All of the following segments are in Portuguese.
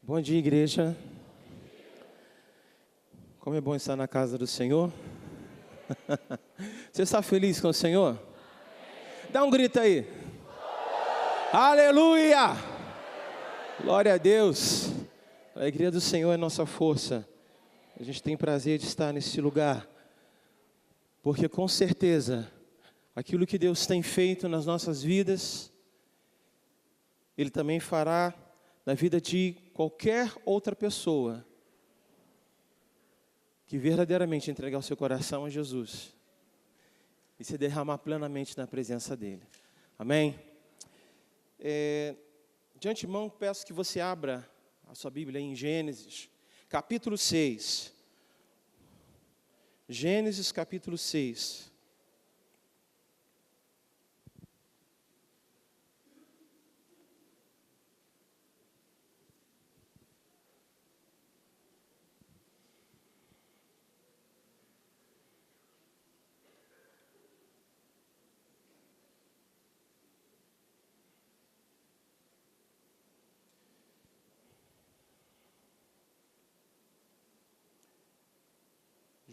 Bom dia, igreja. Como é bom estar na casa do Senhor. Você está feliz com o Senhor? Dá um grito aí. Aleluia! Glória a Deus. A alegria do Senhor é nossa força. A gente tem prazer de estar nesse lugar, porque com certeza, aquilo que Deus tem feito nas nossas vidas, Ele também fará na vida de qualquer outra pessoa que verdadeiramente entregar o seu coração a Jesus e se derramar plenamente na presença dEle. Amém? De antemão, peço que você abra a sua Bíblia em Gênesis, capítulo 6. Gênesis, capítulo 6.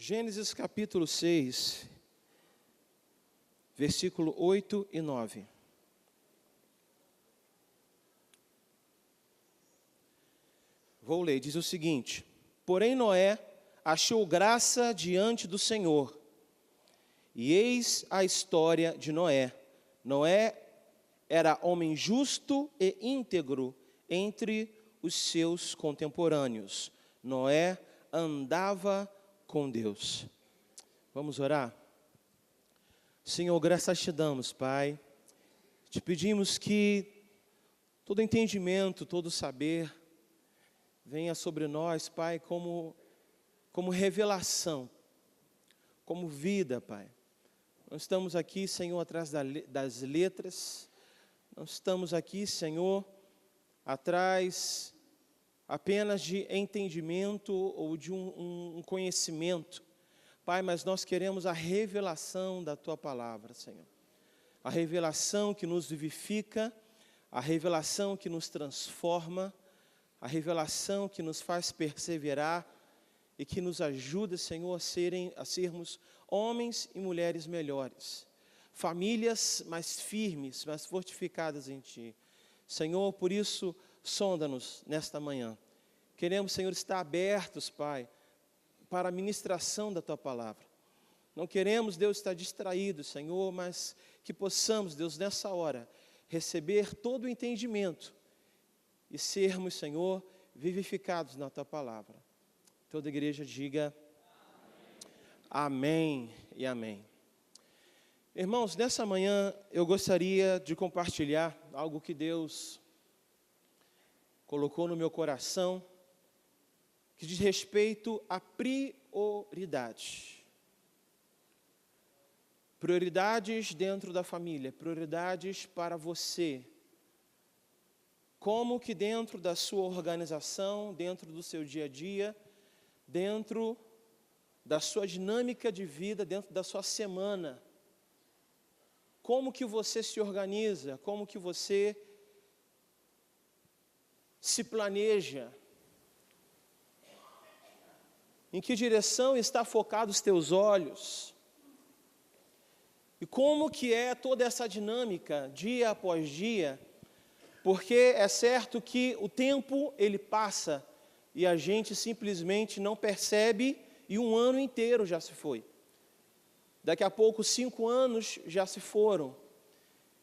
Gênesis capítulo 6, versículo 8 e 9. Vou ler, diz o seguinte: Porém Noé achou graça diante do Senhor. E eis a história de Noé. Noé era homem justo e íntegro entre os seus contemporâneos. Noé andava com Deus. Vamos orar? Senhor, graças te damos, Pai. Te pedimos que todo entendimento, todo saber venha sobre nós, Pai, como revelação, como vida, Pai. Não estamos aqui, Senhor, atrás das letras. Não estamos aqui, Senhor, atrás apenas de entendimento ou de um conhecimento. Pai, mas nós queremos a revelação da Tua palavra, Senhor. A revelação que nos vivifica, a revelação que nos transforma, a revelação que nos faz perseverar e que nos ajuda, Senhor, a sermos homens e mulheres melhores. Famílias mais firmes, mais fortificadas em Ti. Senhor, por isso, sonda-nos nesta manhã. Queremos, Senhor, estar abertos, Pai, para a ministração da Tua palavra. Não queremos, Deus, estar distraídos, Senhor, mas que possamos, Deus, nessa hora, receber todo o entendimento e sermos, Senhor, vivificados na Tua palavra. Toda a igreja diga amém e amém. Irmãos, nessa manhã eu gostaria de compartilhar algo que Deus colocou no meu coração, que diz respeito a prioridade. Prioridades dentro da família, prioridades para você. Como que dentro da sua organização, dentro do seu dia a dia, dentro da sua dinâmica de vida, dentro da sua semana, como que você se organiza, como que você se planeja, em que direção está focado os teus olhos, e como que é toda essa dinâmica, dia após dia, porque é certo que o tempo ele passa, e a gente simplesmente não percebe, e um ano inteiro já se foi. Daqui a pouco 5 anos já se foram,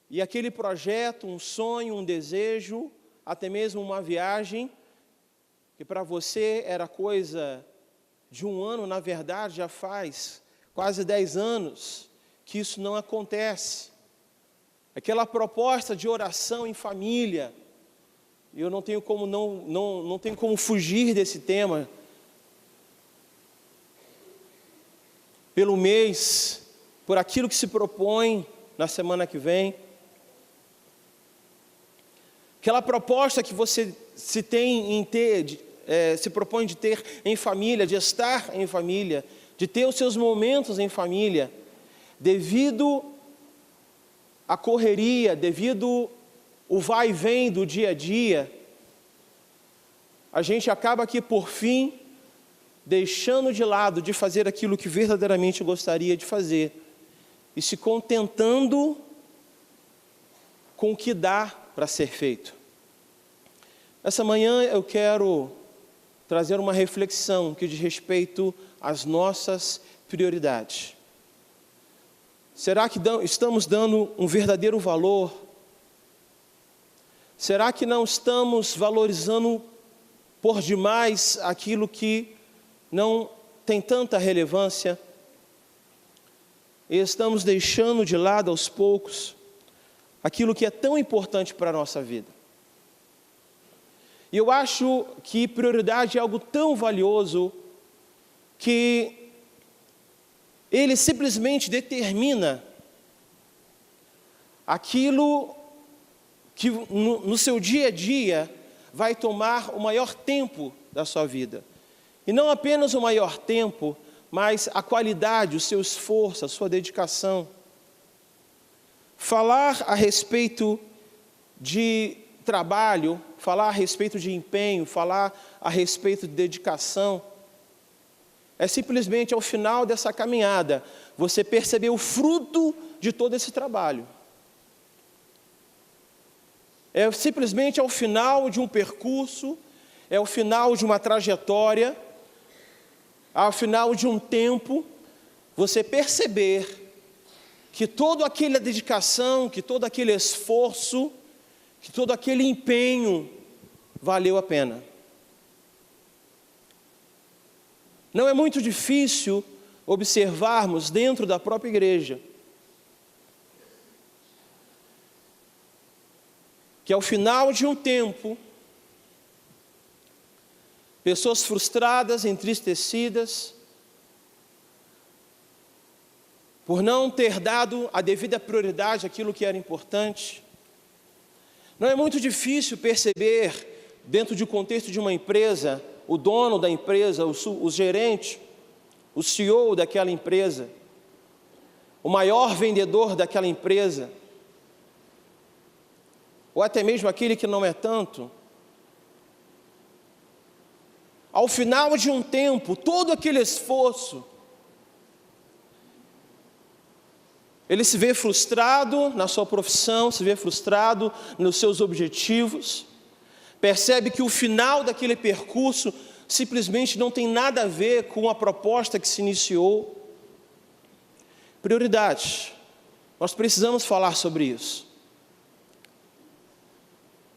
e aquele projeto, um sonho, um desejo, até mesmo uma viagem, que para você era coisa de um ano, na verdade já faz quase 10 anos que isso não acontece. Aquela proposta de oração em família, e eu não tenho como não tenho como fugir desse tema. Pelo mês, por aquilo que se propõe na semana que vem. Aquela proposta que você se propõe de ter em família, de estar em família, de ter os seus momentos em família, devido à correria, devido ao vai e vem do dia a dia, a gente acaba aqui, por fim, deixando de lado de fazer aquilo que verdadeiramente gostaria de fazer e se contentando com o que dá para ser feito. Essa manhã eu quero trazer uma reflexão que diz respeito às nossas prioridades. Será que estamos dando um verdadeiro valor? Será que não estamos valorizando por demais aquilo que não tem tanta relevância? E estamos deixando de lado aos poucos aquilo que é tão importante para a nossa vida. E eu acho que prioridade é algo tão valioso que ele simplesmente determina aquilo que no seu dia a dia vai tomar o maior tempo da sua vida. E não apenas o maior tempo, mas a qualidade, o seu esforço, a sua dedicação. Falar a respeito de trabalho, falar a respeito de empenho, falar a respeito de dedicação, é simplesmente ao final dessa caminhada, você perceber o fruto de todo esse trabalho. É simplesmente ao final de um percurso, é ao final de uma trajetória, ao final de um tempo, você perceber que toda aquela dedicação, que todo aquele esforço, que todo aquele empenho valeu a pena. Não é muito difícil observarmos dentro da própria igreja que ao final de um tempo, pessoas frustradas, entristecidas, por não ter dado a devida prioridade àquilo que era importante. Não é muito difícil perceber, dentro do contexto de uma empresa, o dono da empresa, o gerente, o CEO daquela empresa, o maior vendedor daquela empresa, ou até mesmo aquele que não é tanto, ao final de um tempo, todo aquele esforço, ele se vê frustrado na sua profissão, se vê frustrado nos seus objetivos, percebe que o final daquele percurso simplesmente não tem nada a ver com a proposta que se iniciou. Prioridade. Nós precisamos falar sobre isso.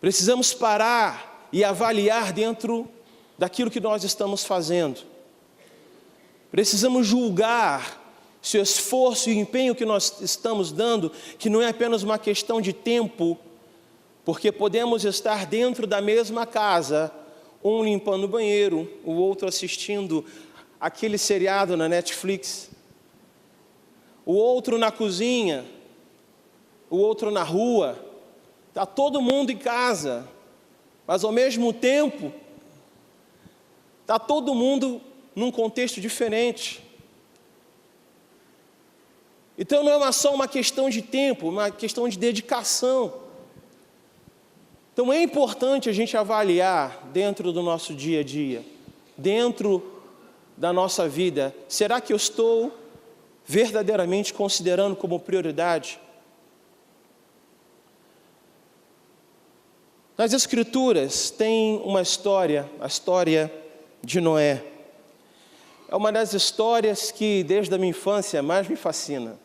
Precisamos parar e avaliar dentro daquilo que nós estamos fazendo. Precisamos julgar se o esforço e o empenho que nós estamos dando, que não é apenas uma questão de tempo, porque podemos estar dentro da mesma casa, um limpando o banheiro, o outro assistindo aquele seriado na Netflix, o outro na cozinha, o outro na rua, está todo mundo em casa, mas ao mesmo tempo, está todo mundo num contexto diferente. Então não é só uma questão de tempo, uma questão de dedicação. Então é importante a gente avaliar dentro do nosso dia a dia, dentro da nossa vida, será que eu estou verdadeiramente considerando como prioridade? Nas Escrituras tem uma história, a história de Noé. É uma das histórias que desde a minha infância mais me fascina.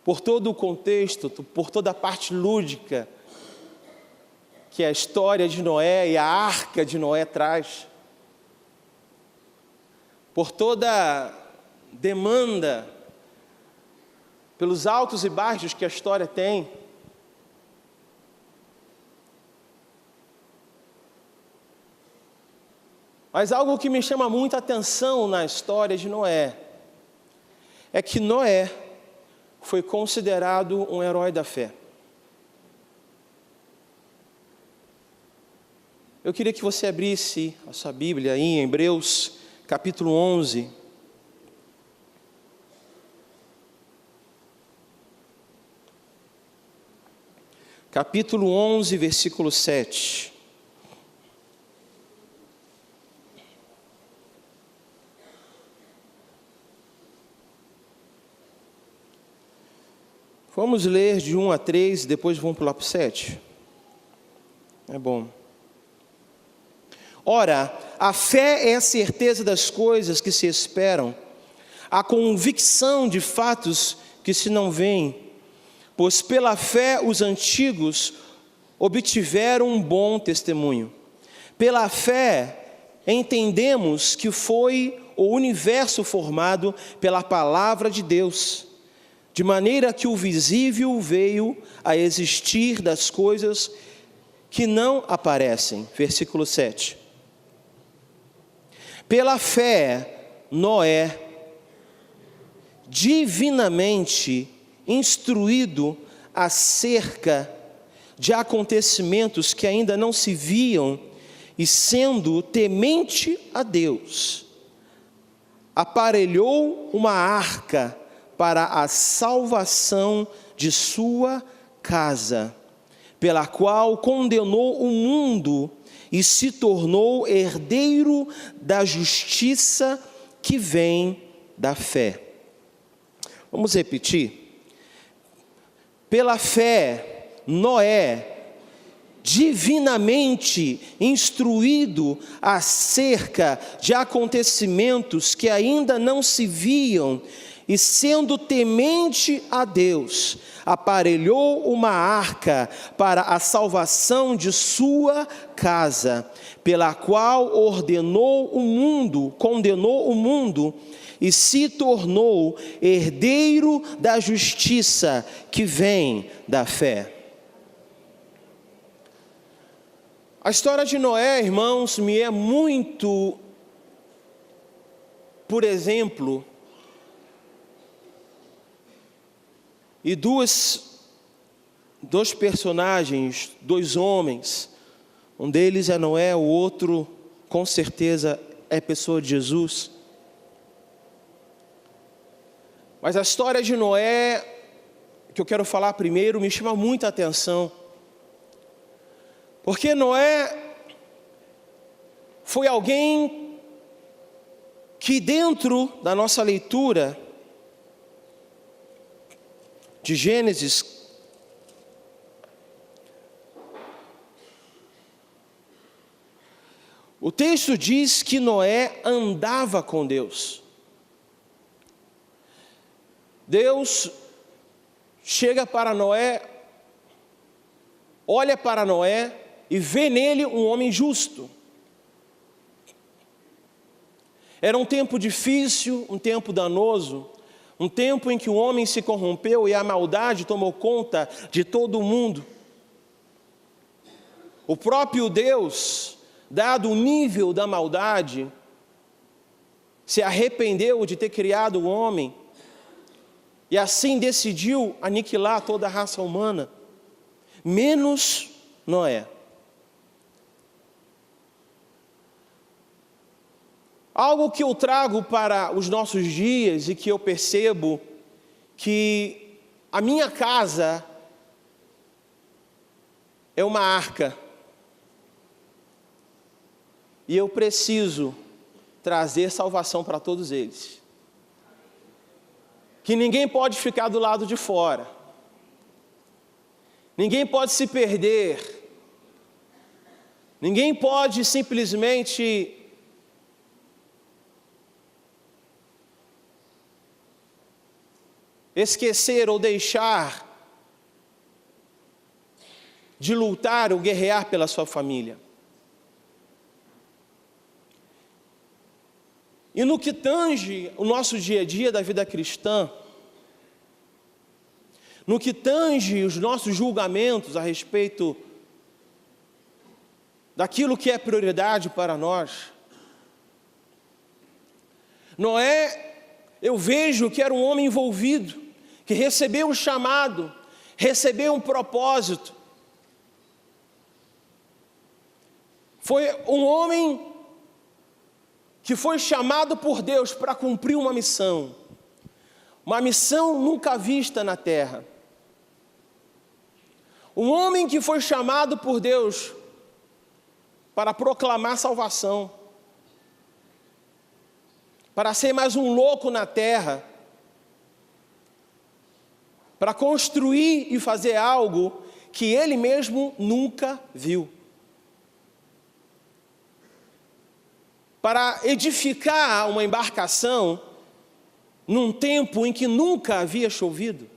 Por todo o contexto, por toda a parte lúdica que a história de Noé e a arca de Noé traz. Por toda a demanda, pelos altos e baixos que a história tem. Mas algo que me chama muita atenção na história de Noé é que Noé foi considerado um herói da fé. Eu queria que você abrisse a sua Bíblia aí em Hebreus, capítulo 11. Capítulo 11, versículo 7. Vamos ler de 1 a 3, depois vamos pular para o 7. É bom. Ora, a fé é a certeza das coisas que se esperam, a convicção de fatos que se não veem, pois pela fé os antigos obtiveram um bom testemunho. Pela fé entendemos que foi o universo formado pela palavra de Deus, de maneira que o visível veio a existir das coisas que não aparecem. Versículo 7. Pela fé, Noé, divinamente instruído acerca de acontecimentos que ainda não se viam, e sendo temente a Deus, aparelhou uma arca para a salvação de sua casa, pela qual condenou o mundo e se tornou herdeiro da justiça que vem da fé. Vamos repetir? Pela fé, Noé, divinamente instruído acerca de acontecimentos que ainda não se viam, e sendo temente a Deus, aparelhou uma arca para a salvação de sua casa, pela qual condenou o mundo, e se tornou herdeiro da justiça que vem da fé. A história de Noé, irmãos, me é muito, por exemplo, e dois personagens, dois homens, um deles é Noé, o outro, com certeza, é a pessoa de Jesus. Mas a história de Noé, que eu quero falar primeiro, me chama muita atenção. Porque Noé foi alguém que, dentro da nossa leitura de Gênesis, o texto diz que Noé andava com Deus. Deus chega para Noé, olha para Noé e vê nele um homem justo. Era um tempo difícil, um tempo danoso, um tempo em que o homem se corrompeu e a maldade tomou conta de todo o mundo. O próprio Deus, dado o nível da maldade, se arrependeu de ter criado o homem e assim decidiu aniquilar toda a raça humana, menos Noé. Algo que eu trago para os nossos dias e que eu percebo que a minha casa é uma arca. E eu preciso trazer salvação para todos eles. Que ninguém pode ficar do lado de fora. Ninguém pode se perder. Ninguém pode simplesmente esquecer ou deixar de lutar ou guerrear pela sua família. E no que tange o nosso dia a dia da vida cristã, no que tange os nossos julgamentos a respeito daquilo que é prioridade para nós, Noé, eu vejo que era um homem envolvido, que recebeu um chamado, recebeu um propósito. Foi um homem que foi chamado por Deus para cumprir uma missão nunca vista na terra. Um homem que foi chamado por Deus para proclamar salvação, para ser mais um louco na terra, para construir e fazer algo que ele mesmo nunca viu. Para edificar uma embarcação num tempo em que nunca havia chovido.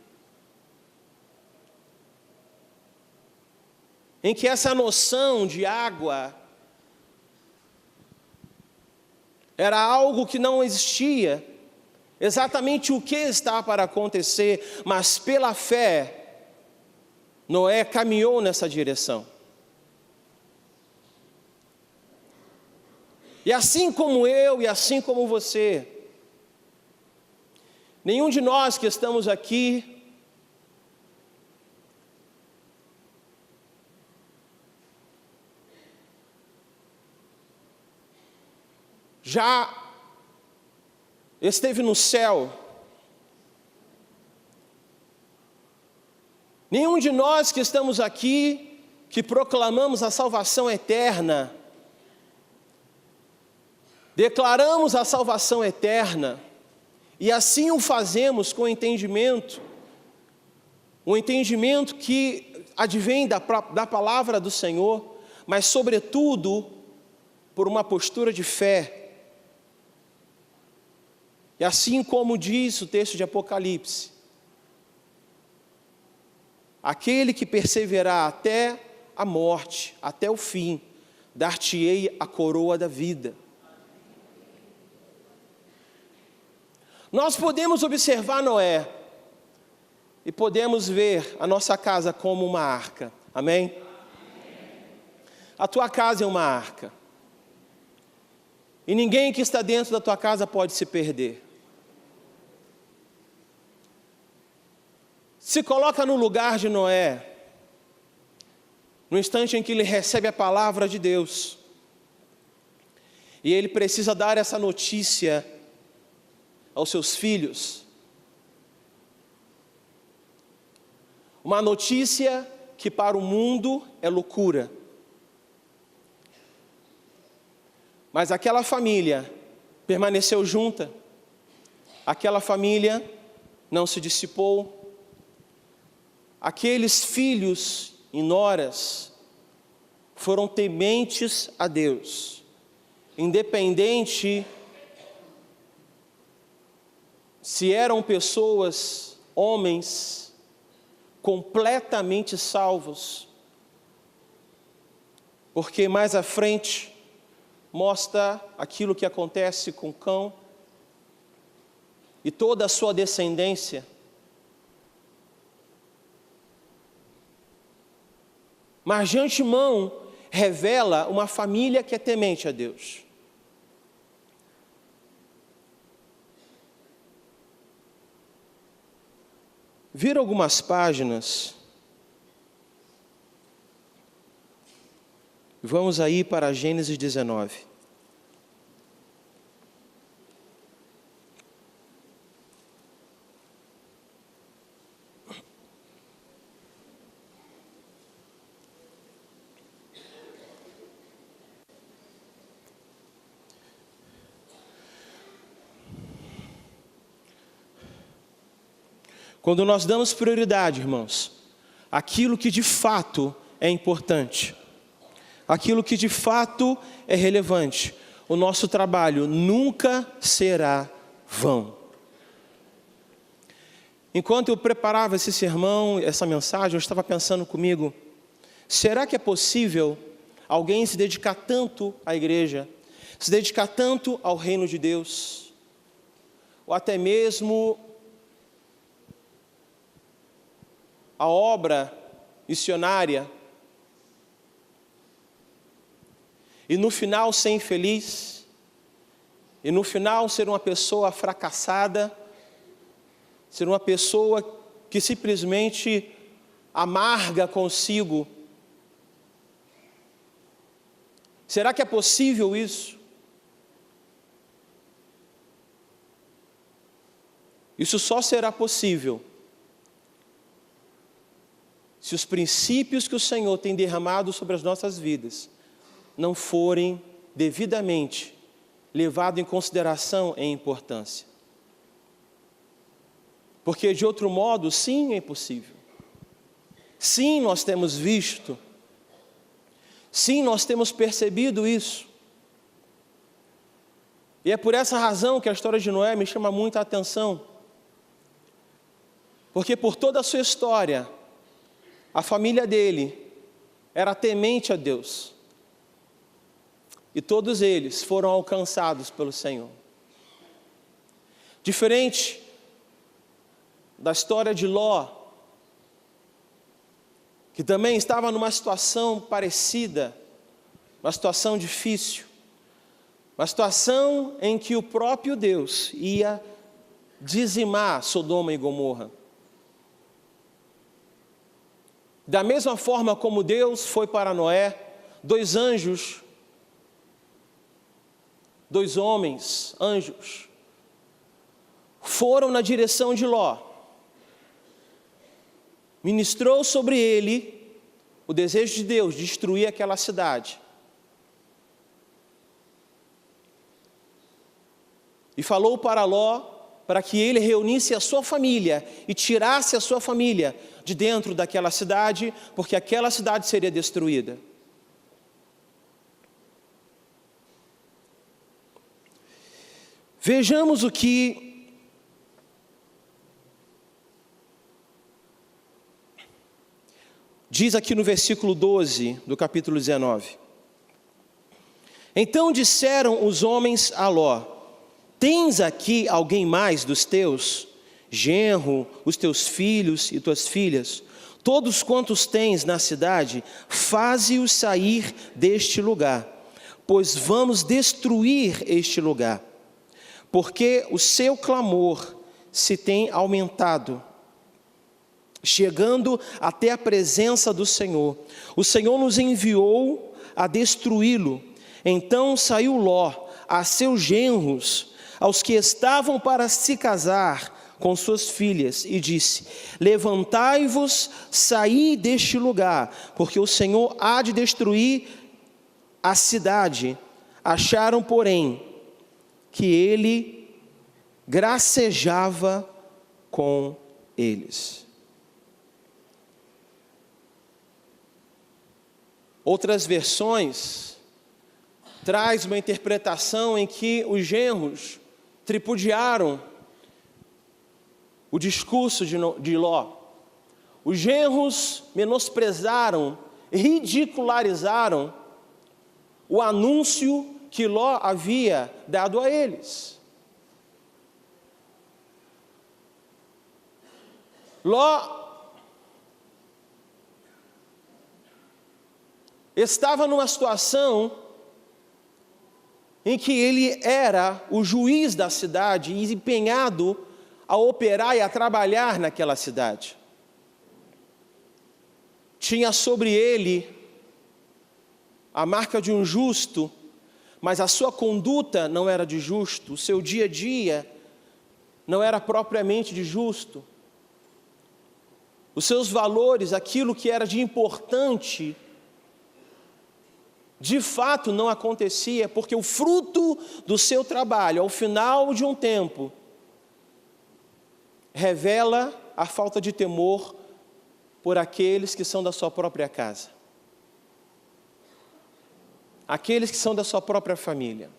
Em que essa noção de água era algo que não existia, exatamente o que está para acontecer, mas pela fé, Noé caminhou nessa direção. E assim como eu e assim como você, nenhum de nós que estamos aqui já esteve no céu. Nenhum de nós que estamos aqui, que proclamamos a salvação eterna, declaramos a salvação eterna, e assim o fazemos com o entendimento que advém da palavra do Senhor, mas sobretudo por uma postura de fé. E assim como diz o texto de Apocalipse, aquele que perseverar até a morte, até o fim, dar-te-ei a coroa da vida. Nós podemos observar Noé e podemos ver a nossa casa como uma arca, amém? A tua casa é uma arca, e ninguém que está dentro da tua casa pode se perder. Se coloca no lugar de Noé, no instante em que ele recebe a palavra de Deus, e ele precisa dar essa notícia aos seus filhos, uma notícia que para o mundo é loucura, mas aquela família permaneceu junta, aquela família não se dissipou, aqueles filhos e noras foram tementes a Deus, independente se eram pessoas, homens, completamente salvos, porque mais à frente mostra aquilo que acontece com Cão e toda a sua descendência. Mas de antemão revela uma família que é temente a Deus. Vira algumas páginas. Vamos aí para Gênesis 19. Quando nós damos prioridade, irmãos, aquilo que de fato é importante, aquilo que de fato é relevante, o nosso trabalho nunca será vão. Enquanto eu preparava esse sermão, essa mensagem, eu estava pensando comigo, será que é possível alguém se dedicar tanto à igreja, se dedicar tanto ao reino de Deus, ou até mesmo a obra missionária, e no final ser infeliz, e no final ser uma pessoa fracassada, ser uma pessoa que simplesmente amarga consigo? Será que é possível isso? Isso só será possível se os princípios que o Senhor tem derramado sobre as nossas vidas não forem devidamente levados em consideração em importância. Porque de outro modo, sim, é impossível. Sim, nós temos visto. Sim, nós temos percebido isso. E é por essa razão que a história de Noé me chama muita atenção. Porque por toda a sua história, a família dele era temente a Deus. E todos eles foram alcançados pelo Senhor. Diferente da história de Ló, que também estava numa situação parecida, uma situação difícil, uma situação em que o próprio Deus ia dizimar Sodoma e Gomorra. Da mesma forma como Deus foi para Noé, 2 anjos, 2 homens, anjos, foram na direção de Ló. Ministrou sobre ele o desejo de Deus de destruir aquela cidade. E falou para Ló para que ele reunisse a sua família e tirasse a sua família de dentro daquela cidade, porque aquela cidade seria destruída. Vejamos o que diz aqui no versículo 12 do capítulo 19. Então disseram os homens a Ló: tens aqui alguém mais dos teus, genro, os teus filhos e tuas filhas, todos quantos tens na cidade, faze-os sair deste lugar, pois vamos destruir este lugar, porque o seu clamor se tem aumentado, chegando até a presença do Senhor. O Senhor nos enviou a destruí-lo. Então saiu Ló a seus genros, aos que estavam para se casar com suas filhas, e disse: levantai-vos, saí deste lugar, porque o Senhor há de destruir a cidade. Acharam, porém, que ele gracejava com eles. Outras versões traz uma interpretação em que os genros tripudiaram o discurso de Ló. Os genros menosprezaram, ridicularizaram o anúncio que Ló havia dado a eles. Ló estava numa situação em que ele era o juiz da cidade e empenhado a operar e a trabalhar naquela cidade. Tinha sobre ele a marca de um justo, mas a sua conduta não era de justo, o seu dia a dia não era propriamente de justo. Os seus valores, aquilo que era de importante, de fato não acontecia, porque o fruto do seu trabalho, ao final de um tempo, revela a falta de temor por aqueles que são da sua própria casa. Aqueles que são da sua própria família.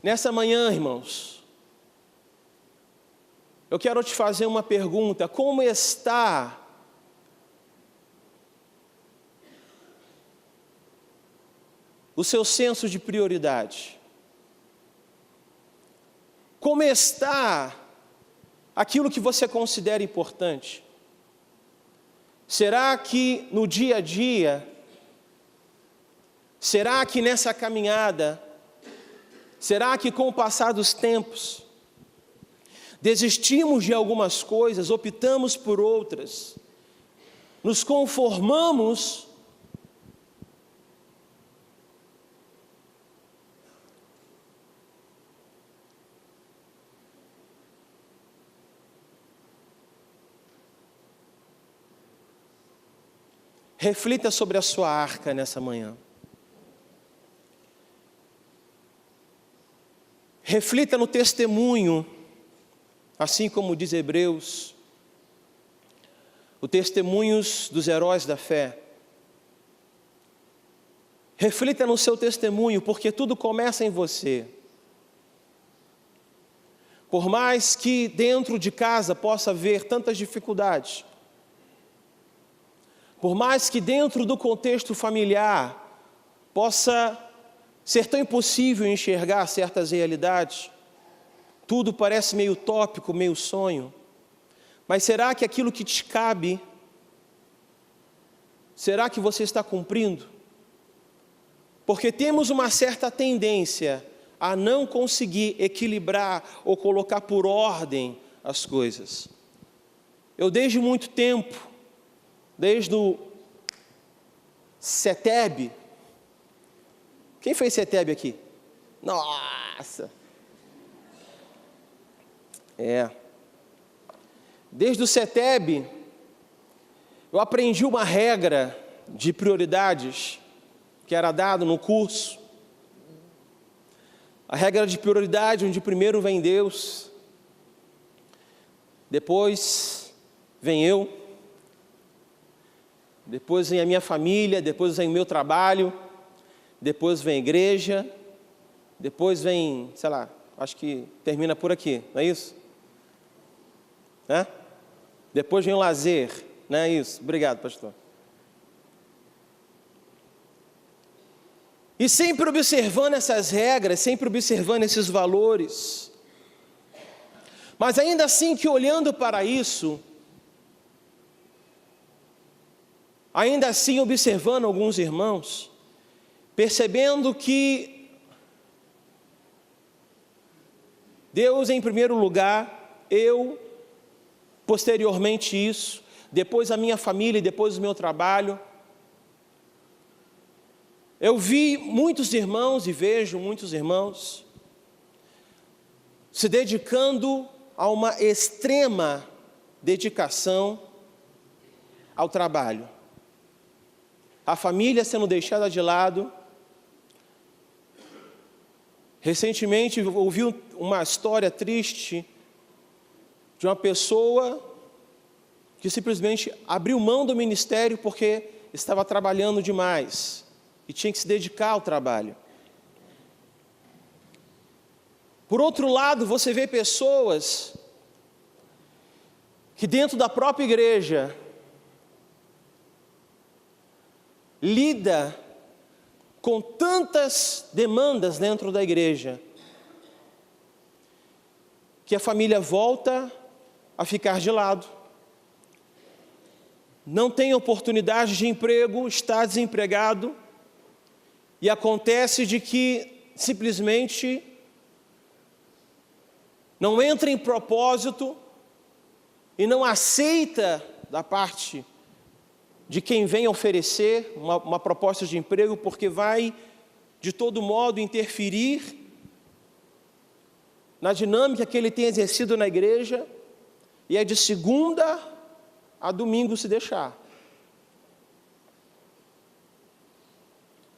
Nessa manhã, irmãos, eu quero te fazer uma pergunta: como está o seu senso de prioridade? Como está aquilo que você considera importante? Será que no dia a dia, será que nessa caminhada, será que com o passar dos tempos, desistimos de algumas coisas, optamos por outras, nos conformamos Reflita sobre a sua arca nessa manhã. Reflita no testemunho assim como diz Hebreus, os testemunhos dos heróis da fé. Reflita no seu testemunho, porque tudo começa em você. Por mais que dentro de casa possa haver tantas dificuldades, por mais que dentro do contexto familiar possa ser tão impossível enxergar certas realidades, tudo parece meio utópico, meio sonho, mas será que aquilo que te cabe, será que você está cumprindo? Porque temos uma certa tendência a não conseguir equilibrar ou colocar por ordem as coisas. Eu desde muito tempo, desde o CETEB, quem fez CETEB aqui? Nossa! Desde o CETEB, eu aprendi uma regra de prioridades que era dado no curso. A regra de prioridade, onde primeiro vem Deus, depois vem eu, depois vem a minha família, depois vem o meu trabalho, depois vem a igreja, depois vem, sei lá, acho que termina por aqui, não é isso? Depois vem o lazer, não é isso? Obrigado, pastor. E sempre observando essas regras, sempre observando esses valores. Mas ainda assim que olhando para isso, ainda assim observando alguns irmãos, percebendo que Deus em primeiro lugar, eu, posteriormente isso, depois a minha família e depois o meu trabalho. Eu vi muitos irmãos e vejo muitos irmãos se dedicando a uma extrema dedicação ao trabalho. A família sendo deixada de lado. Recentemente ouvi uma história triste de uma pessoa que simplesmente abriu mão do ministério porque estava trabalhando demais e tinha que se dedicar ao trabalho. Por outro lado, você vê pessoas que dentro da própria igreja lida com tantas demandas dentro da igreja, que a família volta a ficar de lado, não tem oportunidade de emprego, está desempregado, e acontece de que simplesmente não entra em propósito e não aceita da parte de quem vem oferecer uma proposta de emprego, porque vai de todo modo interferir na dinâmica que ele tem exercido na igreja, e é de segunda a domingo se deixar.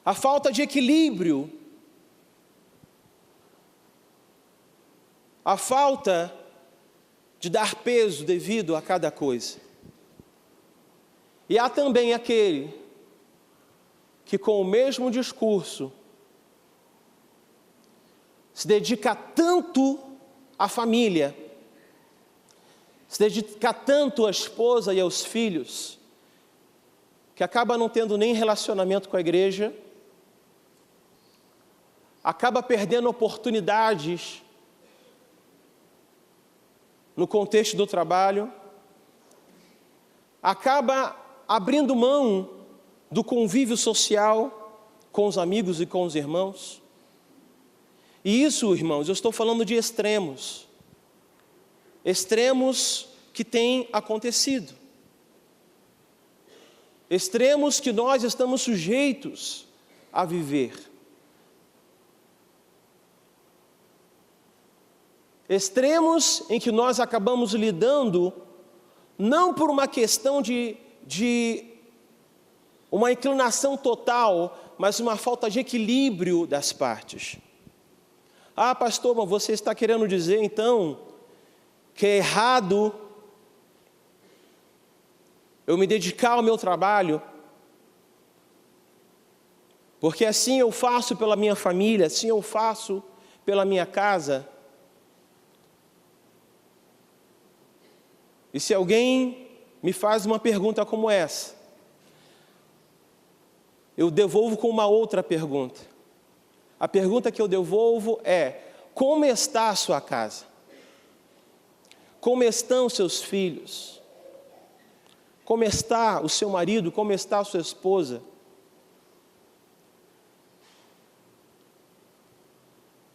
A falta de equilíbrio, a falta de dar peso devido a cada coisa. E há também aquele que com o mesmo discurso se dedica tanto à família, se dedica tanto à esposa e aos filhos, que acaba não tendo nem relacionamento com a igreja, acaba perdendo oportunidades no contexto do trabalho, acaba abrindo mão do convívio social com os amigos e com os irmãos. E isso, irmãos, eu estou falando de extremos. Extremos que têm acontecido. Extremos que nós estamos sujeitos a viver. Extremos em que nós acabamos lidando, não por uma questão de uma inclinação total, mas uma falta de equilíbrio das partes. Ah, pastor, mas você está querendo dizer então que é errado eu me dedicar ao meu trabalho, porque assim eu faço pela minha família, assim eu faço pela minha casa. E se alguém me faz uma pergunta como essa, eu devolvo com uma outra pergunta. A pergunta que eu devolvo é: como está a sua casa? Como estão seus filhos? Como está o seu marido? Como está a sua esposa?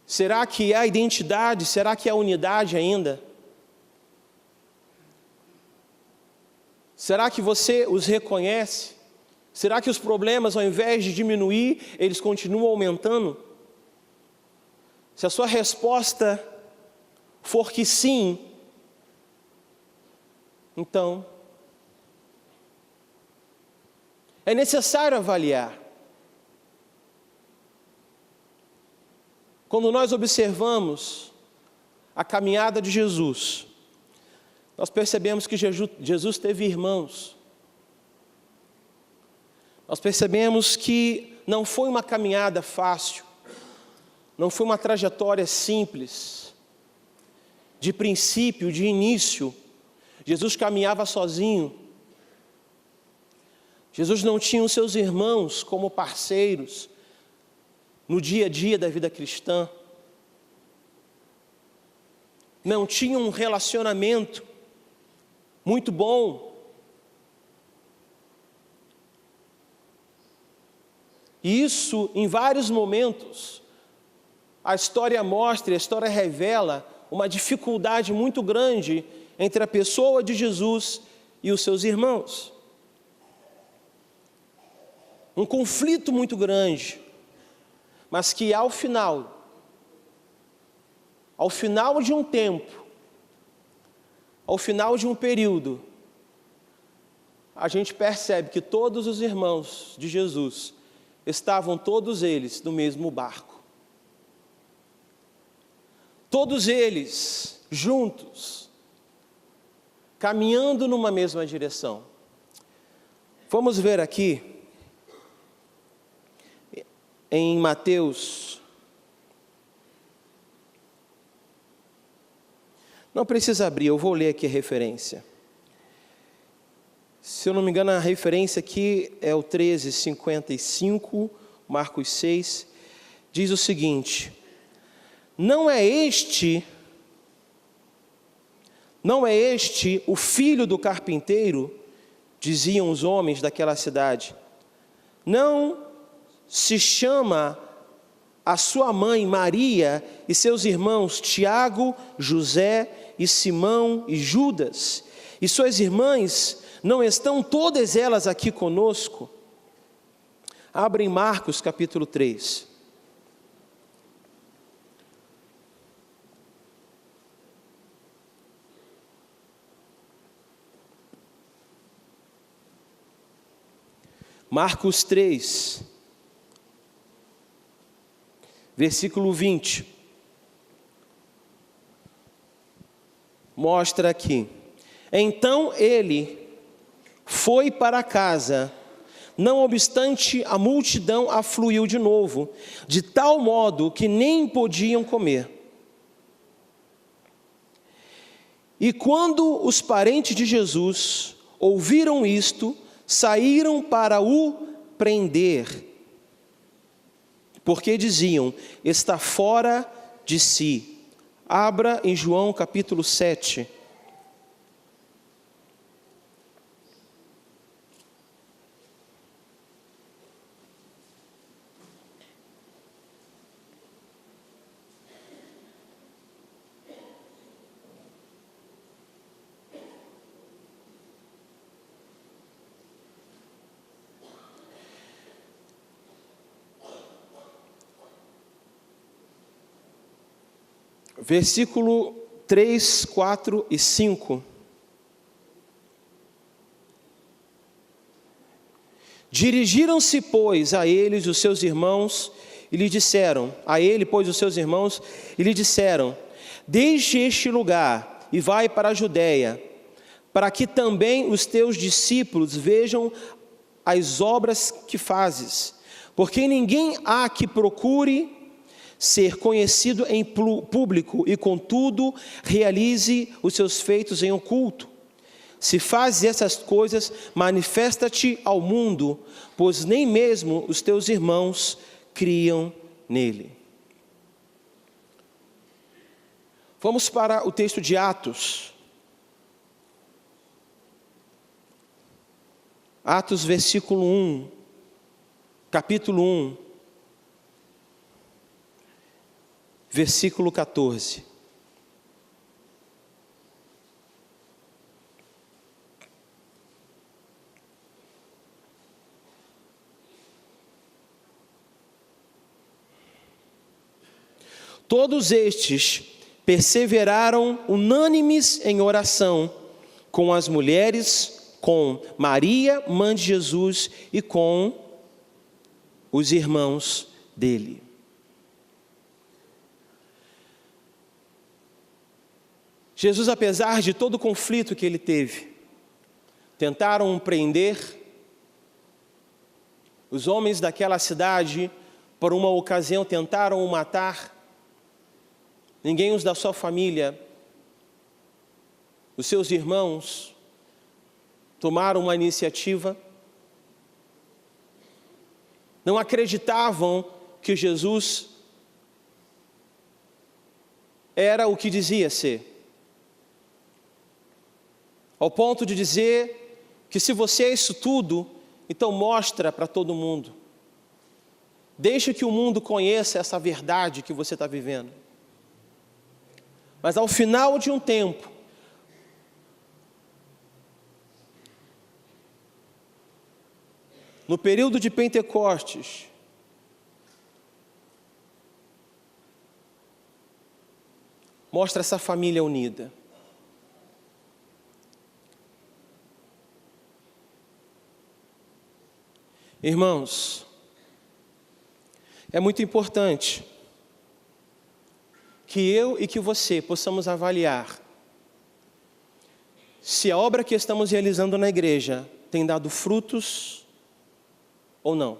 Será que há identidade? Será que há unidade ainda? Será que você os reconhece? Será que os problemas, ao invés de diminuir, eles continuam aumentando? Se a sua resposta for que sim, então é necessário avaliar. Quando nós observamos a caminhada de Jesus, nós percebemos que Jesus teve irmãos. Nós percebemos que não foi uma caminhada fácil, não foi uma trajetória simples. De princípio, de início, Jesus caminhava sozinho. Jesus não tinha os seus irmãos como parceiros no dia a dia da vida cristã. Não tinha um relacionamento muito bom. E isso, em vários momentos, a história mostra, a história revela uma dificuldade muito grande entre a pessoa de Jesus e os seus irmãos. Um conflito muito grande, mas que ao final de um tempo, ao final de um período, a gente percebe que todos os irmãos de Jesus estavam todos eles no mesmo barco. Todos eles juntos, caminhando numa mesma direção. Vamos ver aqui em Mateus. Não precisa abrir, eu vou ler aqui a referência. Se eu não me engano, a referência aqui é o 13:55, Marcos 6, diz o seguinte: Não é este o filho do carpinteiro, diziam os homens daquela cidade. Não se chama a sua mãe Maria e seus irmãos Tiago, José e Simão e Judas? E suas irmãs não estão todas elas aqui conosco? Abrem Marcos capítulo 3. Marcos 3, versículo 20, mostra aqui: Então ele foi para casa, não obstante a multidão afluiu de novo, de tal modo que nem podiam comer. E quando os parentes de Jesus ouviram isto, saíram para o prender, porque diziam: está fora de si. Abra em João capítulo 7. Versículo 3, 4 e 5. Dirigiram-se, pois, a eles os seus irmãos e lhe disseram, deixe este lugar e vai para a Judéia, para que também os teus discípulos vejam as obras que fazes. Porque ninguém há que procure ser conhecido em público e, contudo, realize os seus feitos em oculto. Se fazes essas coisas, manifesta-te ao mundo, pois nem mesmo os teus irmãos criam nele. Vamos para o texto de Atos. Atos, versículo 1, capítulo 1, versículo 14. Todos estes perseveraram unânimes em oração com as mulheres, com Maria, mãe de Jesus, e com os irmãos dele. Jesus, apesar de todo o conflito que ele teve, tentaram prender os homens daquela cidade, por uma ocasião tentaram o matar. Ninguém os da sua família, os seus irmãos, tomaram uma iniciativa. Não acreditavam que Jesus era o que dizia ser. Ao ponto de dizer que se você é isso tudo, então mostra para todo mundo. Deixa que o mundo conheça essa verdade que você está vivendo. Mas ao final de um tempo, no período de Pentecostes, mostra essa família unida. Irmãos, é muito importante que eu e que você possamos avaliar se a obra que estamos realizando na igreja tem dado frutos ou não.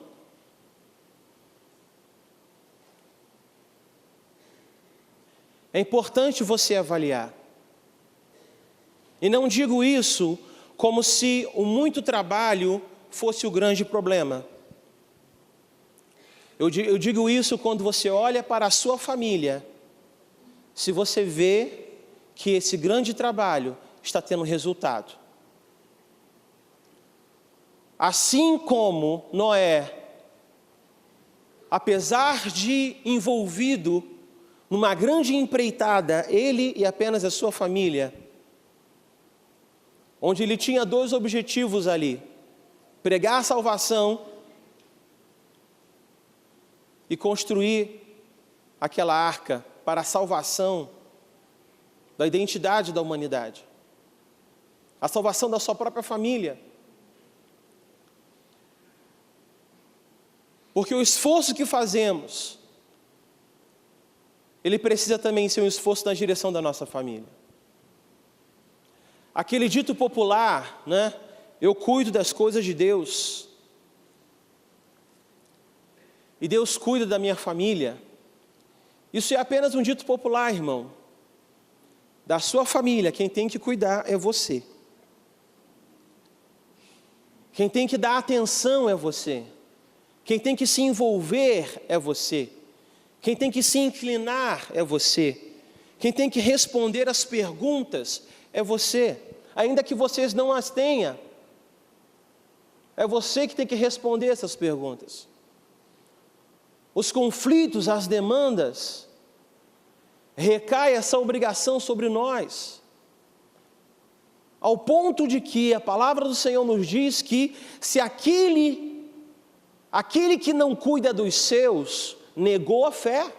É importante você avaliar. E não digo isso como se o muito trabalho fosse o grande problema. Eu digo isso quando você olha para a sua família, se você vê que esse grande trabalho está tendo resultado. Assim como Noé, apesar de envolvido numa grande empreitada, ele e apenas a sua família, onde ele tinha dois objetivos ali: pregar a salvação e construir aquela arca para a salvação da identidade da humanidade, a salvação da sua própria família. Porque o esforço que fazemos, ele precisa também ser um esforço na direção da nossa família. Aquele dito popular, né? Eu cuido das coisas de Deus, e Deus cuida da minha família. Isso é apenas um dito popular, irmão. Da sua família, quem tem que cuidar é você. Quem tem que dar atenção é você. Quem tem que se envolver é você. Quem tem que se inclinar é você. Quem tem que responder as perguntas é você. Ainda que vocês não as tenham, é você que tem que responder essas perguntas. Os conflitos, as demandas, recai essa obrigação sobre nós. Ao ponto de que a palavra do Senhor nos diz que se aquele que não cuida dos seus, negou a fé.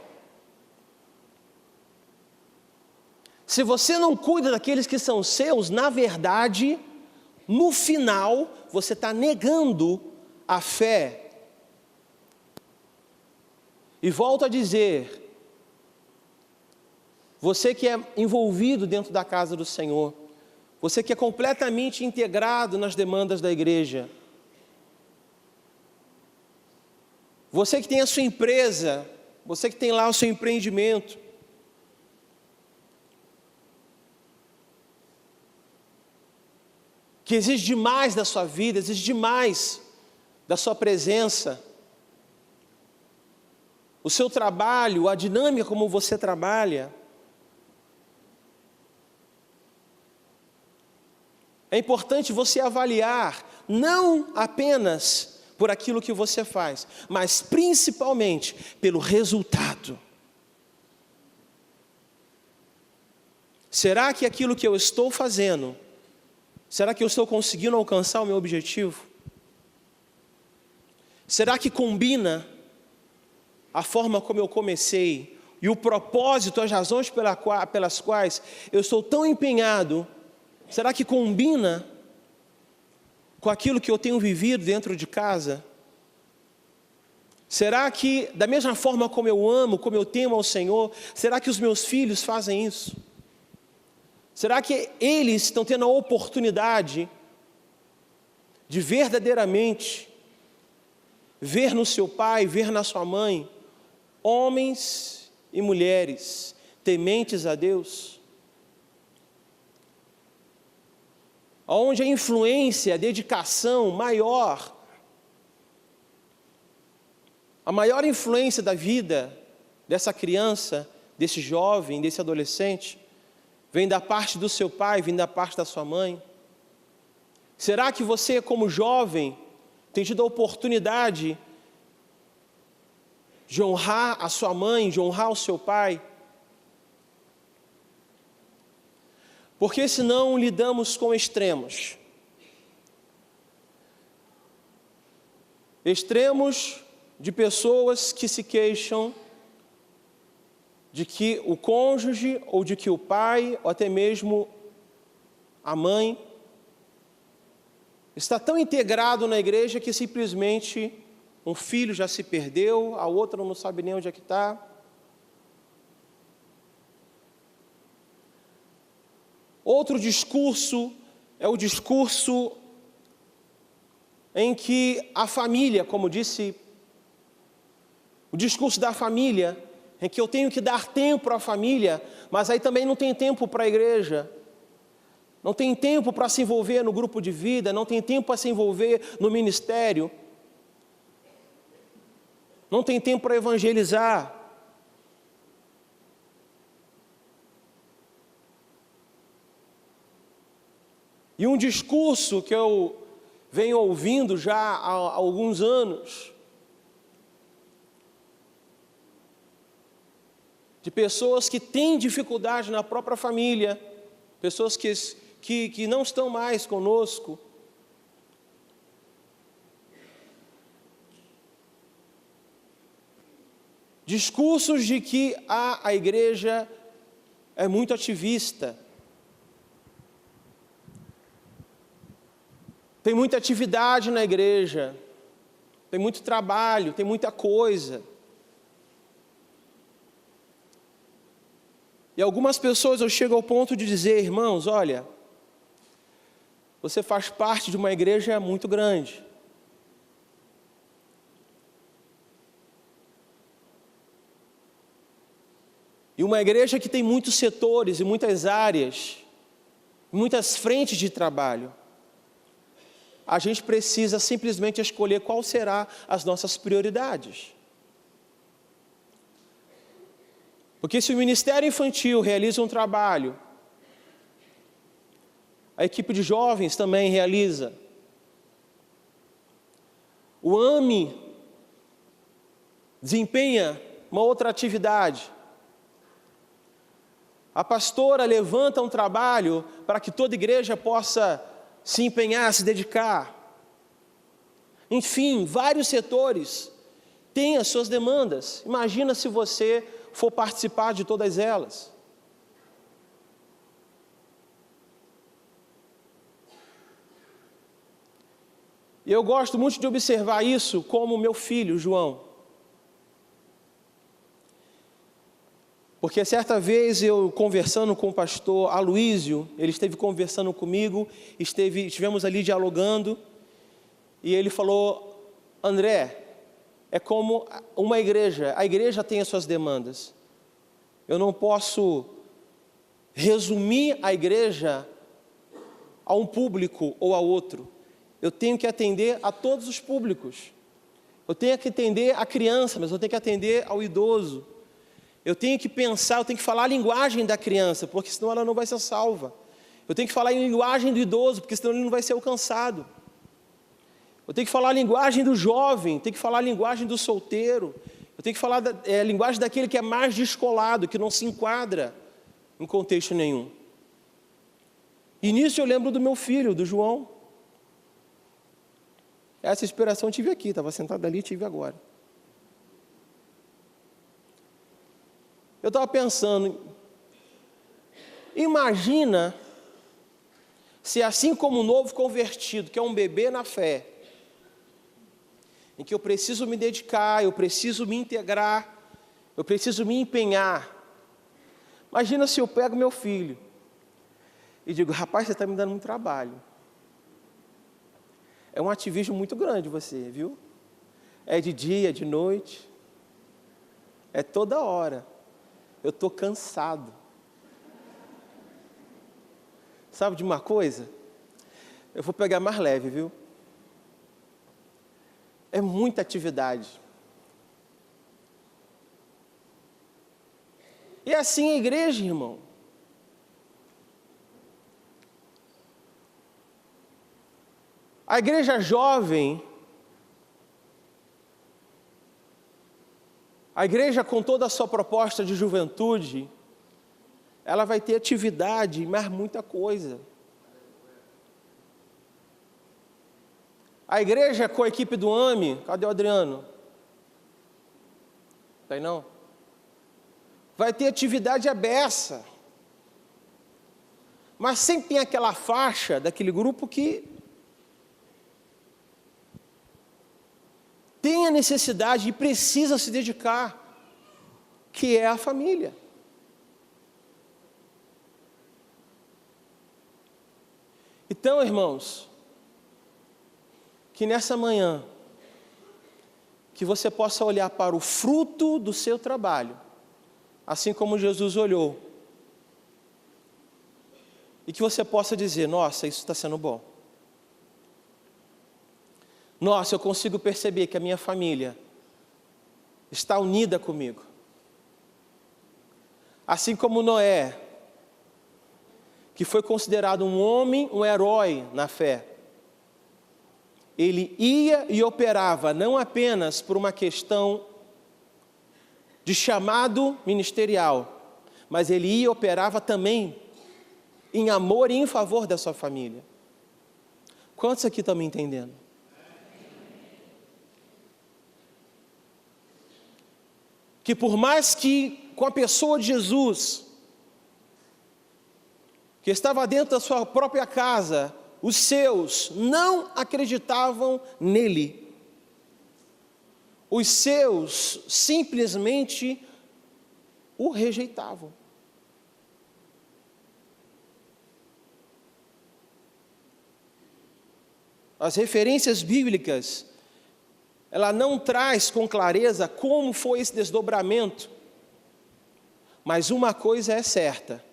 Se você não cuida daqueles que são seus, na verdade, no final, você está negando a fé. E volto a dizer, Você que é envolvido dentro da casa do Senhor. Você que é completamente integrado nas demandas da igreja. Você que tem a sua empresa, você que tem lá o seu empreendimento. Que exige demais da sua vida, exige demais da sua presença. O seu trabalho, a dinâmica como você trabalha. É importante você avaliar, não apenas por aquilo que você faz, mas principalmente pelo resultado. Será que aquilo que eu estou fazendo, será que eu estou conseguindo alcançar o meu objetivo? Será que combina a forma como eu comecei e o propósito, as razões pelas quais eu estou tão empenhado? Será que combina com aquilo que eu tenho vivido dentro de casa? Será que, da mesma forma como eu amo, como eu temo ao Senhor, será que os meus filhos fazem isso? Será que eles estão tendo a oportunidade de verdadeiramente ver no seu pai, ver na sua mãe, homens e mulheres tementes a Deus? Onde a influência, a dedicação maior, a maior influência da vida dessa criança, desse jovem, desse adolescente, vem da parte do seu pai, vem da parte da sua mãe? Será que você, como jovem, tem tido a oportunidade de honrar a sua mãe, de honrar o seu pai? Porque senão lidamos com extremos. Extremos de pessoas que se queixam de que o cônjuge, ou de que o pai, ou até mesmo a mãe, está tão integrado na igreja que simplesmente um filho já se perdeu, a outra não sabe nem onde é que está. Outro discurso é o discurso em que a família, como disse, o discurso da família, em que eu tenho que dar tempo à família, mas aí também não tem tempo para a igreja. Não tem tempo para se envolver no grupo de vida, não tem tempo para se envolver no ministério. Não tem tempo para evangelizar. E um discurso que eu venho ouvindo já há alguns anos, de pessoas que têm dificuldade na própria família, pessoas que não estão mais conosco, discursos de que a igreja é muito ativista, tem muita atividade na igreja, tem muito trabalho, tem muita coisa. E algumas pessoas eu chego ao ponto de dizer, irmãos, olha, você faz parte de uma igreja muito grande. E uma igreja que tem muitos setores e muitas áreas, muitas frentes de trabalho. A gente precisa simplesmente escolher qual será as nossas prioridades. Porque se o Ministério Infantil realiza um trabalho, a equipe de jovens também realiza. O AME desempenha uma outra atividade. A pastora levanta um trabalho para que toda igreja possa se empenhar, se dedicar. Enfim, vários setores têm as suas demandas. Imagina se você for participar de todas elas. E eu gosto muito de observar isso como meu filho, João. Porque certa vez eu conversando com o pastor Aloísio, ele esteve conversando comigo, estivemos ali dialogando, e ele falou: André, é como uma igreja, a igreja tem as suas demandas. Eu não posso resumir a igreja a um público ou a outro. Eu tenho que atender a todos os públicos. Eu tenho que atender a criança, mas eu tenho que atender ao idoso. Eu tenho que pensar, eu tenho que falar a linguagem da criança, porque senão ela não vai ser salva. Eu tenho que falar a linguagem do idoso, porque senão ele não vai ser alcançado. Eu tenho que falar a linguagem do jovem, tenho que falar a linguagem do solteiro. Eu tenho que falar a linguagem daquele que é mais descolado, que não se enquadra em contexto nenhum. E nisso eu lembro do meu filho, do João. Essa inspiração eu tive aqui, estava sentado ali e tive agora. Eu estava pensando, imagina se assim como o novo convertido, que é um bebê na fé, em que eu preciso me dedicar, eu preciso me integrar, eu preciso me empenhar. Imagina se eu pego meu filho e digo: rapaz, você está me dando muito trabalho. É um ativismo muito grande você, viu? É de dia, de noite, é toda hora. Eu estou cansado. Sabe de uma coisa? Eu vou pegar mais leve, viu? É muita atividade. E assim a igreja, irmão. A igreja jovem, a igreja com toda a sua proposta de juventude, ela vai ter atividade, mas muita coisa. A igreja com a equipe do AME, cadê o Adriano? Tá aí não? Vai ter atividade aberta. Mas sempre tem aquela faixa daquele grupo que tem a necessidade e precisa se dedicar, que é a família. Então, irmãos, que nessa manhã, que você possa olhar para o fruto do seu trabalho, assim como Jesus olhou, e que você possa dizer: nossa, isso está sendo bom. Nossa, eu consigo perceber que a minha família está unida comigo. Assim como Noé, que foi considerado um homem, um herói na fé. Ele ia e operava não apenas por uma questão de chamado ministerial, mas ele ia e operava também em amor e em favor da sua família. Quantos aqui estão me entendendo? Que por mais que com a pessoa de Jesus, que estava dentro da sua própria casa, os seus não acreditavam nele. Os seus simplesmente o rejeitavam. As referências bíblicas, ela não traz com clareza como foi esse desdobramento. Mas uma coisa é certa: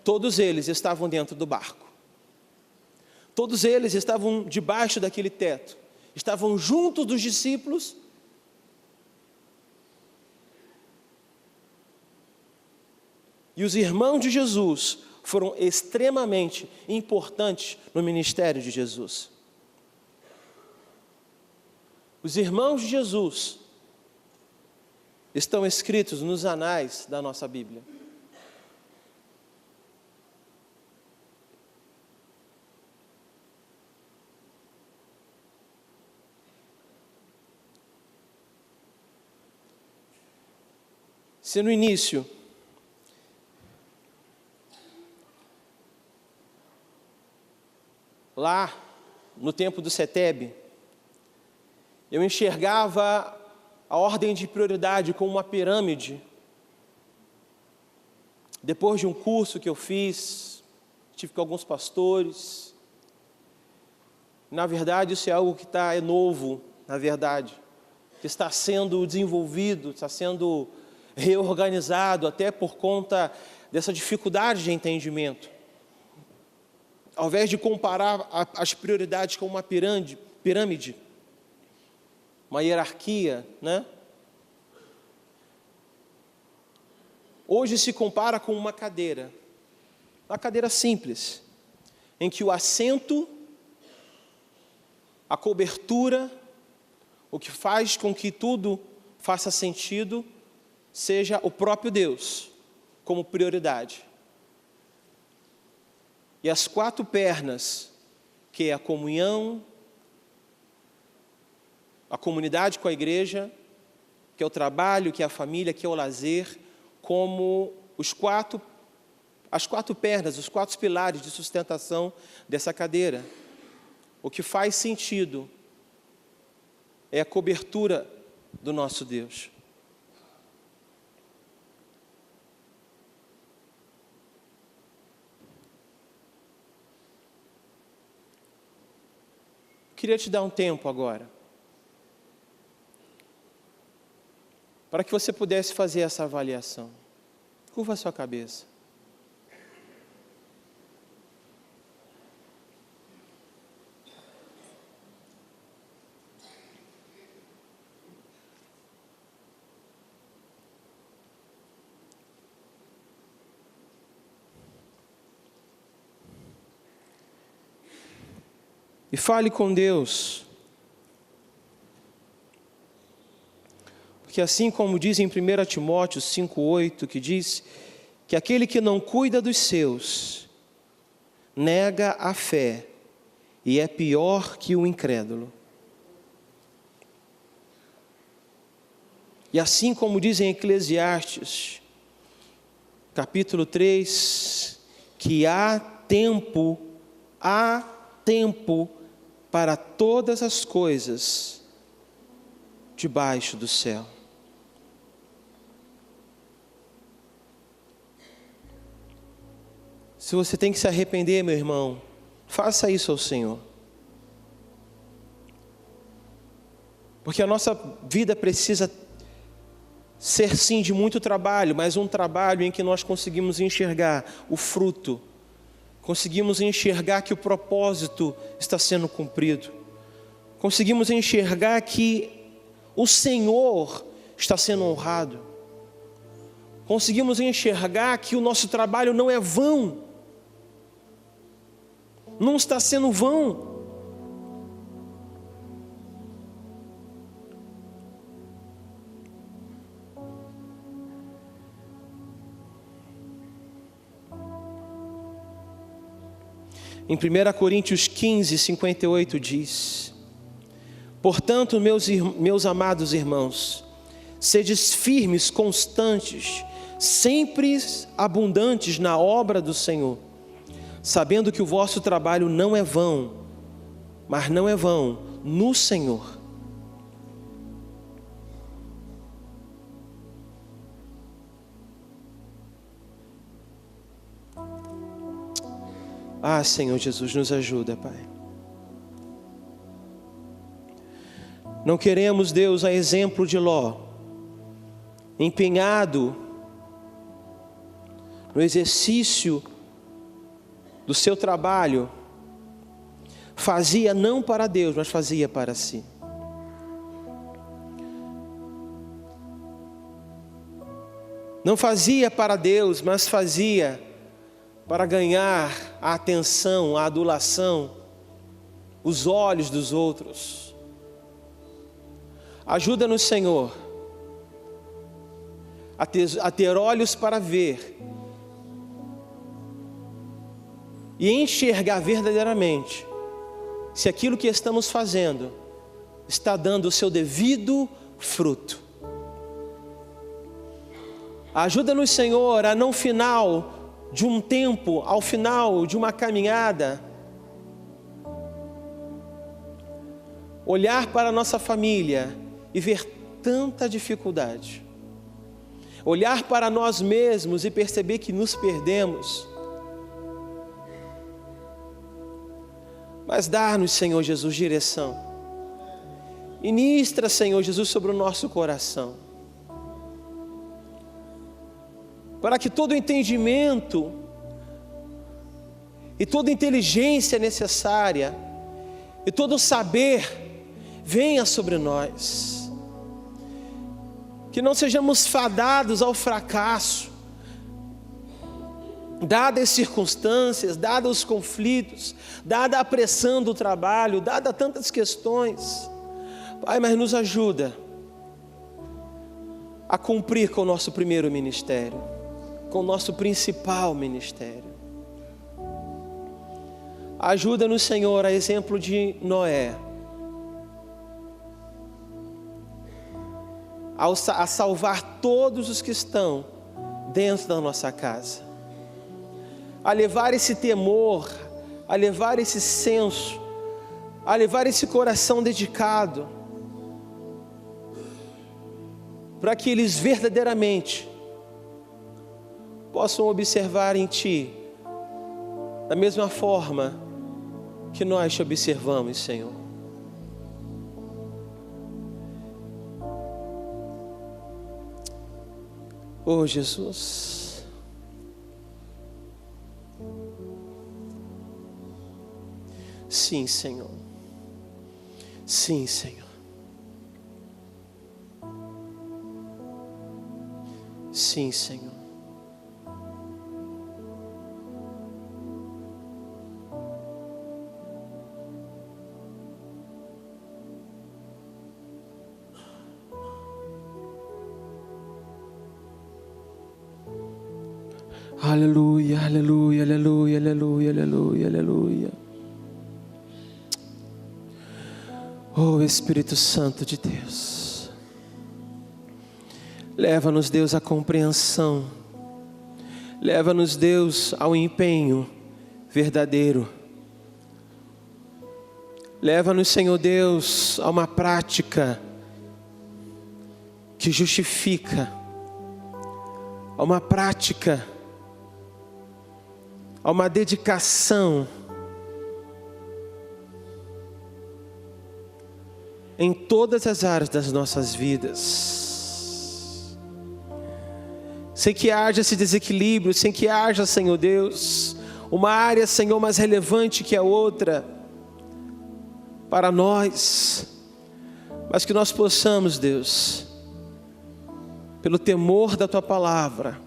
todos eles estavam dentro do barco. Todos eles estavam debaixo daquele teto. Estavam juntos dos discípulos. E os irmãos de Jesus foram extremamente importantes no ministério de Jesus. Os irmãos de Jesus estão escritos nos anais da nossa Bíblia. Se no início lá no tempo do Setebe, eu enxergava a ordem de prioridade como uma pirâmide, depois de um curso que eu fiz, tive com alguns pastores. Na verdade, isso é algo que é novo, na verdade, que está sendo desenvolvido, está sendo reorganizado, até por conta dessa dificuldade de entendimento. Ao invés de comparar as prioridades com uma pirâmide, uma hierarquia, né? Hoje se compara com uma cadeira simples, em que o assento, a cobertura, o que faz com que tudo faça sentido, seja o próprio Deus como prioridade. E as 4 pernas, que é a comunhão, a comunidade com a igreja, que é o trabalho, que é a família, que é o lazer, como as 4 pernas, os 4 pilares de sustentação dessa cadeira. O que faz sentido é a cobertura do nosso Deus. Queria te dar um tempo agora, para que você pudesse fazer essa avaliação. Curva a sua cabeça. E fale com Deus. Porque assim como diz em 1 Timóteo 5,8, que diz que aquele que não cuida dos seus, nega a fé, e é pior que o incrédulo. E assim como diz em Eclesiastes, capítulo 3, que há tempo para todas as coisas debaixo do céu. Se você tem que se arrepender, meu irmão, faça isso ao Senhor. Porque a nossa vida precisa ser sim de muito trabalho, mas um trabalho em que nós conseguimos enxergar o fruto, conseguimos enxergar que o propósito está sendo cumprido, conseguimos enxergar que o Senhor está sendo honrado, conseguimos enxergar que o nosso trabalho não é vão, não está sendo vão. Em 1 Coríntios 15, 58 diz: portanto, meus amados irmãos, sedes firmes, constantes, sempre abundantes na obra do Senhor, sabendo que o vosso trabalho não é vão, mas não é vão no Senhor. Ah, Senhor Jesus, nos ajuda, Pai. Não queremos, Deus, a exemplo de Ló, empenhado no exercício do seu trabalho, fazia não para Deus, mas fazia para si. Não fazia para Deus, mas fazia para ganhar a atenção, a adulação, os olhos dos outros. Ajuda-nos, Senhor, a ter olhos para ver e enxergar verdadeiramente se aquilo que estamos fazendo está dando o seu devido fruto. Ajuda-nos, Senhor, a no final de um tempo, ao final de uma caminhada, olhar para a nossa família e ver tanta dificuldade, olhar para nós mesmos e perceber que nos perdemos. Mas dá-nos, Senhor Jesus, direção. Ministra, Senhor Jesus, sobre o nosso coração, para que todo entendimento e toda inteligência necessária e todo saber venha sobre nós. Que não sejamos fadados ao fracasso, dadas as circunstâncias, dados os conflitos, dada a pressão do trabalho, dada tantas questões. Pai, mas nos ajuda a cumprir com o nosso primeiro ministério, com o nosso principal ministério. Ajuda-nos, Senhor, a exemplo de Noé, a salvar todos os que estão dentro da nossa casa, a levar esse temor, a levar esse senso, a levar esse coração dedicado, para que eles verdadeiramente possam observar em Ti, da mesma forma que nós te observamos, Senhor. Oh, Jesus. Sim, Senhor. Sim, Senhor. Sim, Senhor. Aleluia, aleluia, aleluia, aleluia, aleluia, aleluia. Oh, Espírito Santo de Deus, leva-nos, Deus, à compreensão, leva-nos, Deus, ao empenho verdadeiro, leva-nos, Senhor Deus, a uma prática que justifica, a uma prática, a uma dedicação em todas as áreas das nossas vidas, sem que haja esse desequilíbrio, sem que haja, Senhor Deus, uma área, Senhor, mais relevante que a outra para nós, mas que nós possamos, Deus, pelo temor da Tua palavra,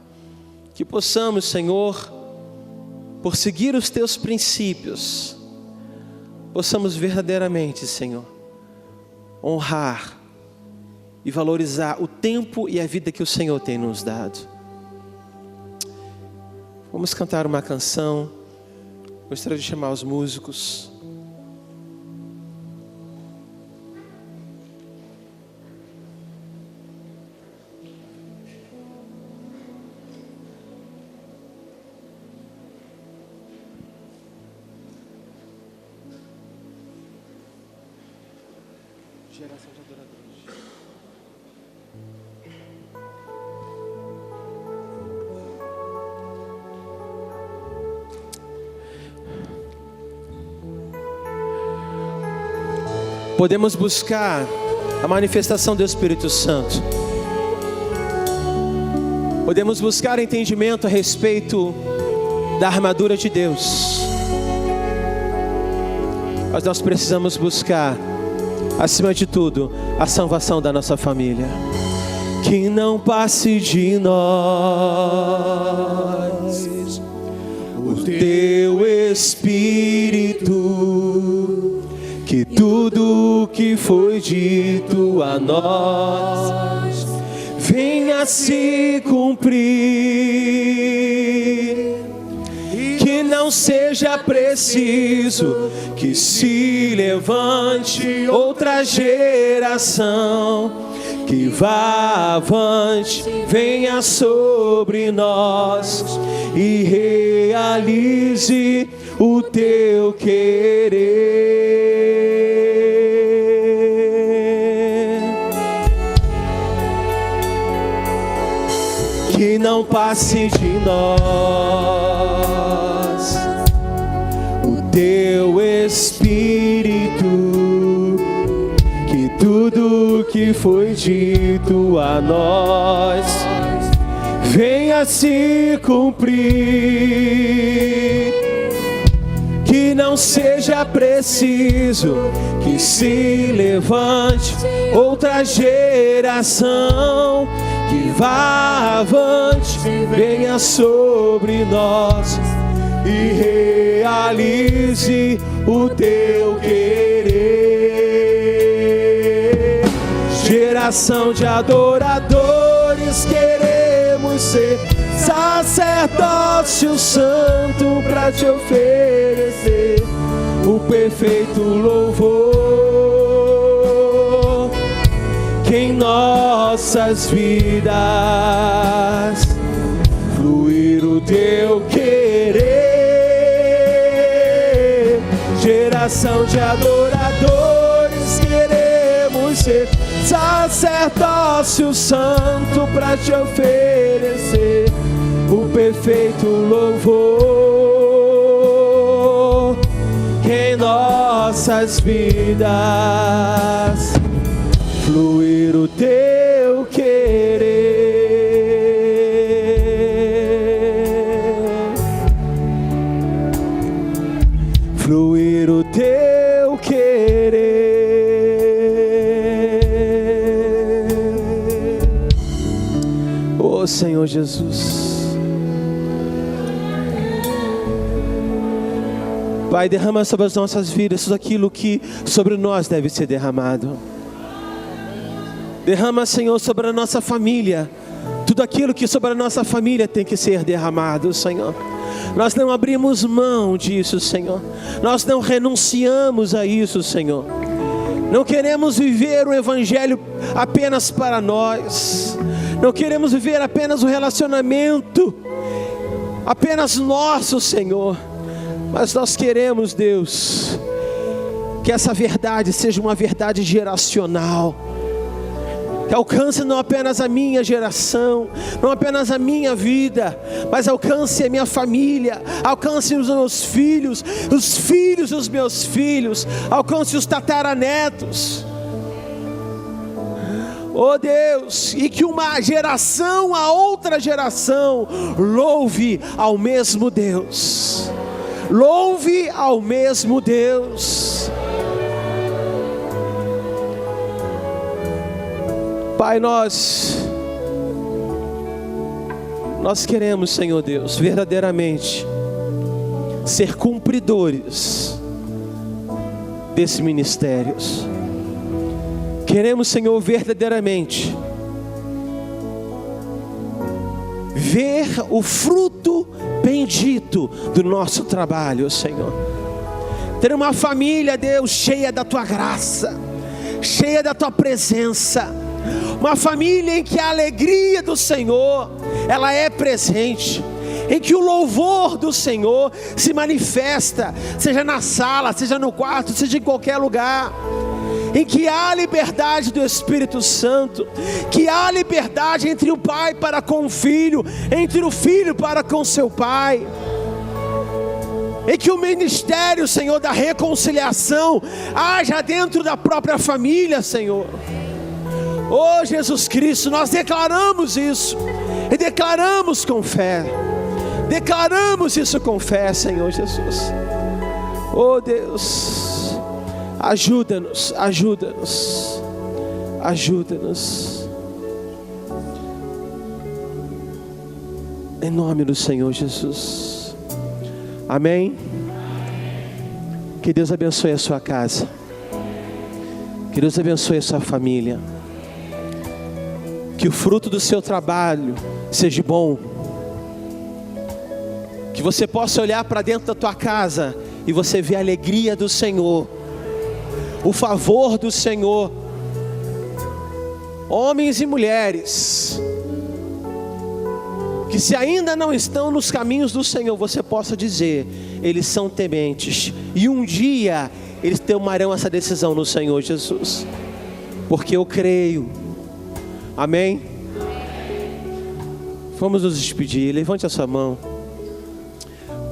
que possamos, Senhor, por seguir os Teus princípios, possamos verdadeiramente, Senhor, honrar e valorizar o tempo e a vida que o Senhor tem nos dado. Vamos cantar uma canção. Gostaria de chamar os músicos. Geração de adoradores. Podemos buscar a manifestação do Espírito Santo. Podemos buscar entendimento a respeito da armadura de Deus. Mas nós precisamos buscar, acima de tudo, a salvação da nossa família. Que não passe de nós o Teu Espírito, que tudo que foi dito a nós venha se cumprir. Que não seja preciso que se levante outra geração, que vá avante, venha sobre nós e realize o Teu querer. que não passe de nós o teu Espírito, que tudo que foi dito a nós venha se cumprir, que não seja preciso que se levante outra geração, que vá avante, venha sobre nós e realize o teu querer. Geração de adoradores, queremos ser sacerdócio santo para te oferecer o perfeito louvor, que em nossas vidas fluir o teu querer. Geração de adoradores, queremos ser sacerdócio santo para te oferecer o perfeito louvor, que em nossas vidas fluir o teu querer, fluir o teu querer. Oh Senhor Jesus, Pai, derrama sobre as nossas vidas tudo aquilo que sobre nós deve ser derramado. Derrama, Senhor, sobre a nossa família tudo aquilo que sobre a nossa família tem que ser derramado, Senhor. Nós não abrimos mão disso, Senhor. Nós não renunciamos a isso, Senhor. Não queremos viver o Evangelho apenas para nós. Não queremos viver apenas o relacionamento apenas nosso, Senhor. Mas nós queremos, Deus, que essa verdade seja uma verdade geracional, que alcance não apenas a minha geração, não apenas a minha vida, mas alcance a minha família, alcance os meus filhos, os filhos dos meus filhos, alcance os tataranetos. Oh Deus, e que uma geração a outra geração louve ao mesmo Deus. Louve ao mesmo Deus. Pai, nós queremos, Senhor Deus, verdadeiramente ser cumpridores desses ministérios. Queremos, Senhor, verdadeiramente ver o fruto bendito do nosso trabalho, Senhor. Ter uma família, Deus, cheia da Tua graça, cheia da Tua presença. Uma família em que a alegria do Senhor, ela é presente. Em que o louvor do Senhor se manifesta, seja na sala, seja no quarto, seja em qualquer lugar. Em que há liberdade do Espírito Santo, que há liberdade entre o pai para com o filho, entre o filho para com seu pai. Em que o ministério, Senhor, da reconciliação haja dentro da própria família, Senhor. Oh Jesus Cristo, nós declaramos isso, e declaramos com fé. Declaramos isso com fé, Senhor Jesus. Oh Deus, ajuda-nos, ajuda-nos, ajuda-nos. Em nome do Senhor Jesus. Amém. Que Deus abençoe a sua casa. Que Deus abençoe a sua família. Que o fruto do seu trabalho seja bom. Que você possa olhar para dentro da tua casa e você ver a alegria do Senhor, o favor do Senhor. Homens e mulheres que se ainda não estão nos caminhos do Senhor, você possa dizer: eles são tementes, e um dia eles tomarão essa decisão no Senhor Jesus, porque eu creio. Amém? Vamos nos despedir. Levante a sua mão.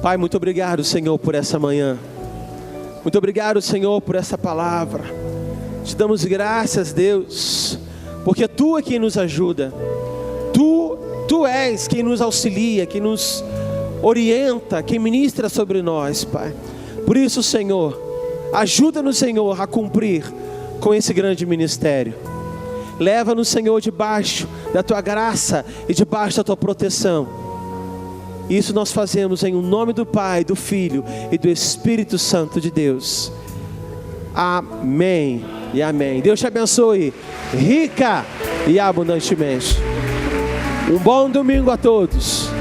Pai, muito obrigado, Senhor, por essa manhã. Muito obrigado, Senhor, por essa palavra. Te damos graças, Deus, porque Tu é quem nos ajuda. Tu és quem nos auxilia, quem nos orienta, quem ministra sobre nós, Pai. Por isso, Senhor, ajuda-nos, Senhor, a cumprir com esse grande ministério. Leva-nos, Senhor, debaixo da Tua graça e debaixo da Tua proteção. Isso nós fazemos em nome do Pai, do Filho e do Espírito Santo de Deus. Amém e amém. Deus te abençoe rica e abundantemente. Um bom domingo a todos.